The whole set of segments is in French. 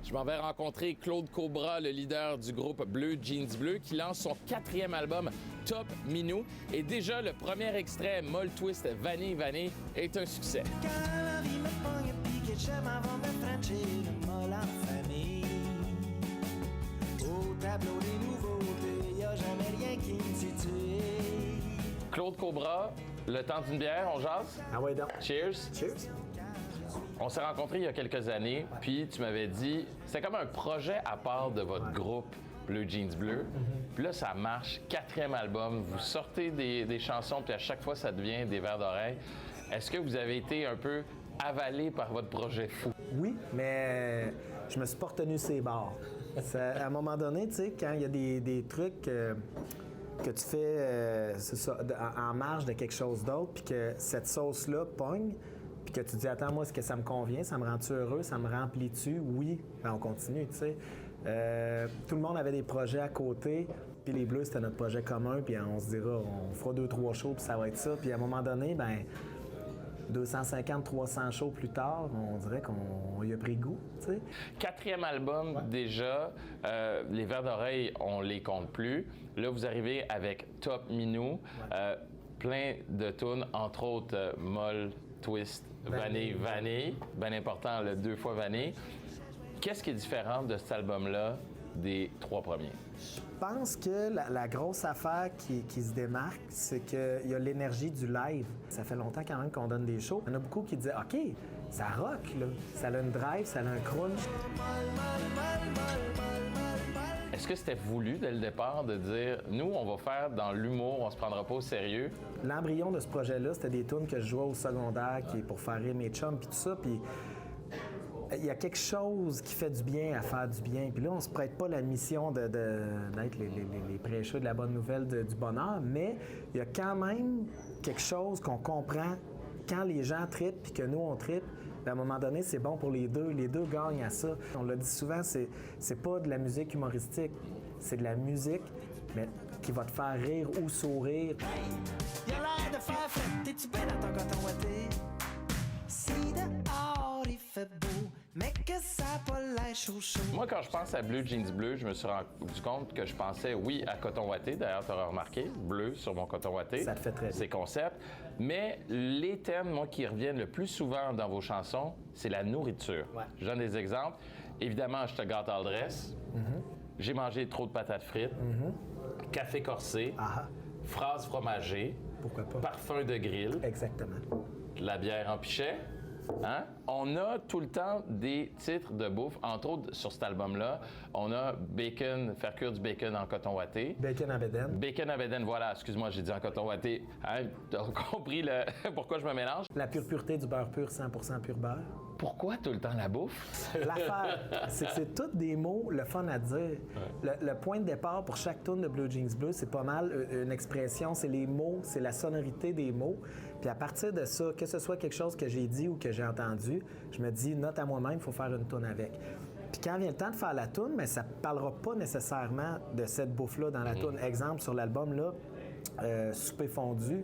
Je m'en vais rencontrer Claude Cobra, le leader du groupe Bleu Jeans Bleu, qui lance son 4e album Top Minou. Et déjà, le premier extrait, Molle Twist Vanille Vanille, est un succès. Quand la vie me pogne puis que je m'en vais me frencher le molle en famille. Au tableau des nouveautés, y'a jamais rien qui me situe. Claude Cobra, le temps d'une bière, on jase? Ah ouais, donc. Cheers! Cheers! On s'est rencontrés il y a quelques années, puis tu m'avais dit, c'était comme un projet à part de votre groupe Bleu Jeans Bleu. Puis là, ça marche, 4e album, vous sortez des chansons, puis à chaque fois, ça devient des vers d'oreille. Est-ce que vous avez été un peu avalé par votre projet fou? Oui, mais je me suis pas retenu ses bords. À un moment donné, tu sais, quand il y a des trucs que tu fais c'est ça, en marge de quelque chose d'autre, puis que cette sauce-là pogne, puis que tu dis, attends, moi, est-ce que ça me convient? Ça me rend-tu heureux? Ça me remplit-tu? Oui, ben, on continue, tu sais. Tout le monde avait des projets à côté, puis les Bleus, c'était notre projet commun, puis on se dira, on fera 2-3 shows, puis ça va être ça. Puis à un moment donné, ben 250-300 shows plus tard, on dirait qu'on y a pris goût, tu sais. 4e album déjà, les vers d'oreille, on les compte plus. Là, vous arrivez avec Top Minou, plein de tunes, entre autres Molle, Twist, Vanille, Vanille, bien important, le 2 fois Vanille. Qu'est-ce qui est différent de cet album-là des 3 premiers? Je pense que la grosse affaire qui se démarque, c'est qu'il y a l'énergie du live. Ça fait longtemps quand même qu'on donne des shows. Il y en a beaucoup qui disent « OK, ça rock, là. Ça a une drive, ça a un crunch. » Est-ce que c'était voulu dès le départ de dire « Nous, on va faire dans l'humour, on se prendra pas au sérieux ». L'embryon de ce projet-là, c'était des tunes que je jouais au secondaire qui est pour faire rire mes chums puis tout ça. Puis il y a quelque chose qui fait du bien à faire du bien. Puis là, on se prête pas la mission d'être les prêcheurs de la bonne nouvelle du bonheur, mais il y a quand même quelque chose qu'on comprend quand les gens trippent puis que nous, on trippe. À un moment donné, c'est bon pour les deux. Les deux gagnent à ça. On l'a dit souvent, c'est pas de la musique humoristique. C'est de la musique, mais qui va te faire rire ou sourire. Y'a l'air de faire fête, t'es-tu bien dans ton coton ouaté? Si dehors il fait beau, mais que ça a pas l'air chaud. Moi, quand je pense à Bleu Jeans Bleu, je me suis rendu compte que je pensais, oui, à coton ouaté. D'ailleurs, tu auras remarqué, bleu sur mon coton ouaté. Ça te fait très bien. C'est concept. Mais les thèmes, moi, qui reviennent le plus souvent dans vos chansons, c'est la nourriture. Ouais. Je donne des exemples. Évidemment, je te gâte à l'adresse. J'ai mangé trop de patates frites. Café corsé. Ah, Phrase fromagée. pourquoi pas? Parfum de grill. Exactement. La bière en pichet. Hein? On a tout le temps des titres de bouffe, entre autres sur cet album-là. On a bacon, faire cuire du bacon en coton ouaté. Bacon à bédaine. Bacon à bédaine, voilà, excuse-moi, j'ai dit en coton ouaté. Hein? T'as compris pourquoi je me mélange? La pure pureté du beurre pur, 100% pur beurre. Pourquoi tout le temps la bouffe? L'affaire, c'est que c'est tous des mots, le fun à dire. Le point de départ pour chaque tune de Bleu Jeans Bleu, c'est pas mal une expression, c'est les mots, c'est la sonorité des mots. Puis à partir de ça, que ce soit quelque chose que j'ai dit ou que j'ai entendu, je me dis, note à moi-même, il faut faire une tune avec. Puis quand vient le temps de faire la tune, mais ça ne parlera pas nécessairement de cette bouffe-là dans la tune. Exemple, sur l'album, là, Souper fondu,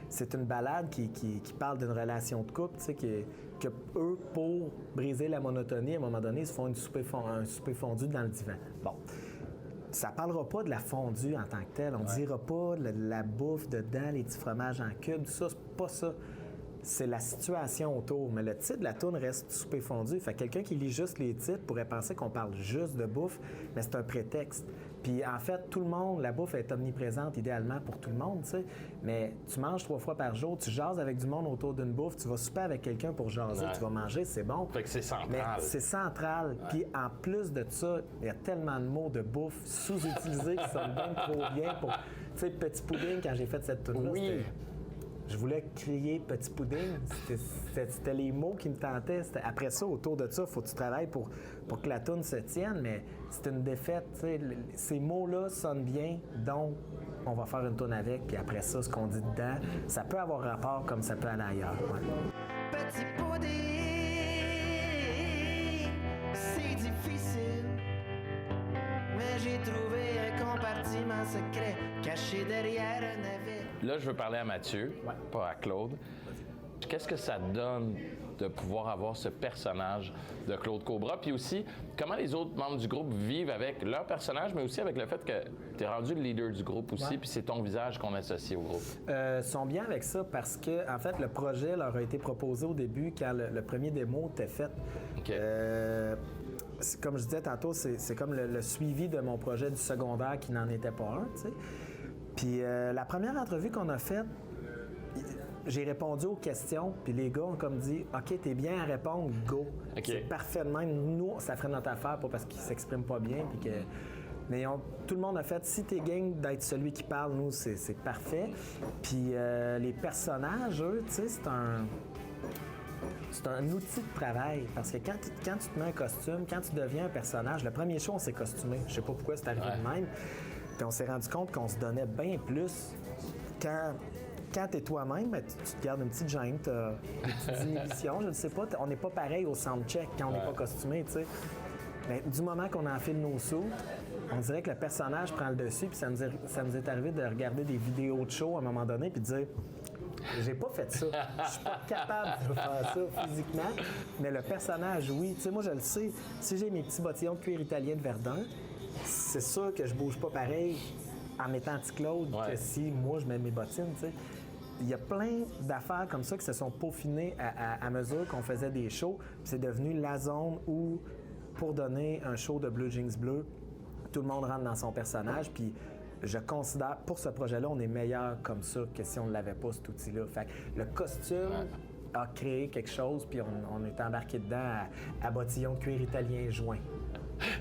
c'est une ballade qui parle d'une relation de couple, tu sais, que eux, pour briser la monotonie, à un moment donné, ils se font un souper fondu dans le divan. Bon. Ça parlera pas de la fondue en tant que telle. On dira pas la bouffe dedans, les petits fromages en cube, tout ça, c'est pas ça. C'est la situation autour. Mais le titre de la tourne reste souper fondu. Fait que quelqu'un qui lit juste les titres pourrait penser qu'on parle juste de bouffe, mais c'est un prétexte. Puis en fait, tout le monde, la bouffe est omniprésente idéalement pour tout le monde, tu sais. Mais tu manges 3 fois par jour, tu jases avec du monde autour d'une bouffe, tu vas souper avec quelqu'un pour jaser, tu vas manger, c'est bon. Fait que c'est central. Mais c'est central. Puis en plus de ça, il y a tellement de mots de bouffe sous-utilisés qui sonnent bien trop bien pour... Tu sais, petit pudding, quand j'ai fait cette tourne-là, Oui. je voulais crier petit pudding. C'était les mots qui me tentaient. Après ça, autour de ça, il faut que tu travailles pour que la toune se tienne, mais c'est une défaite. T'sais. Ces mots-là sonnent bien, donc on va faire une toune avec, puis après ça, ce qu'on dit dedans, ça peut avoir rapport comme ça peut aller ailleurs. Ouais. Petit pudding, c'est difficile, mais j'ai trouvé un compartiment secret caché derrière un navet. Là, je veux parler à Mathieu, pas à Claude. Je qu'est-ce que ça donne de pouvoir avoir ce personnage de Claude Cobra? Puis aussi, comment les autres membres du groupe vivent avec leur personnage, mais aussi avec le fait que tu es rendu le leader du groupe aussi, puis c'est ton visage qu'on associe au groupe. Ils sont bien avec ça parce que, en fait, le projet leur a été proposé au début quand le premier démo était fait. OK. Comme je disais tantôt, c'est comme le suivi de mon projet du secondaire qui n'en était pas un, tu sais. Puis la première entrevue qu'on a faite, j'ai répondu aux questions, puis les gars ont comme dit « OK, t'es bien à répondre, go. OK. C'est parfait de même. Nous, ça ferait notre affaire, pas parce qu'ils s'expriment pas bien. Puis que... Mais tout le monde a fait « Si t'es game d'être celui qui parle, nous, c'est parfait. » Puis les personnages, eux, tu sais, c'est un outil de travail. Parce que quand tu te mets un costume, quand tu deviens un personnage, le premier show, on s'est costumé. Je sais pas pourquoi c'est arrivé de même. Puis on s'est rendu compte qu'on se donnait bien plus quand t'es toi-même, tu te gardes une petite gêne, t'as des petites inhibitions, je ne sais pas. On n'est pas pareil au soundcheck quand on n'est pas costumé, tu sais. Mais du moment qu'on enfile nos sous, on dirait que le personnage prend le dessus, puis ça nous est arrivé de regarder des vidéos de show à un moment donné, puis de dire j'ai pas fait ça, je suis pas capable de faire ça physiquement, mais le personnage, oui. Tu sais, moi, je le sais, si j'ai mes petits bottillons de cuir italien de Verdun, c'est sûr que je bouge pas pareil en mettant anti-Claude que si moi, je mets mes bottines, tu sais. Il y a plein d'affaires comme ça qui se sont peaufinées à mesure qu'on faisait des shows. Puis c'est devenu la zone où, pour donner un show de Blue Jeans Bleu, tout le monde rentre dans son personnage. Puis je considère, pour ce projet-là, on est meilleur comme ça que si on ne l'avait pas, cet outil-là. Fait que le costume a créé quelque chose, puis on est embarqué dedans à bottillon de cuir italien joint.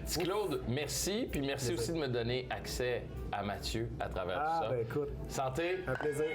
Petit Claude, merci. Puis merci aussi de me donner accès à Mathieu à travers tout ça. Ben écoute. Santé. Un plaisir.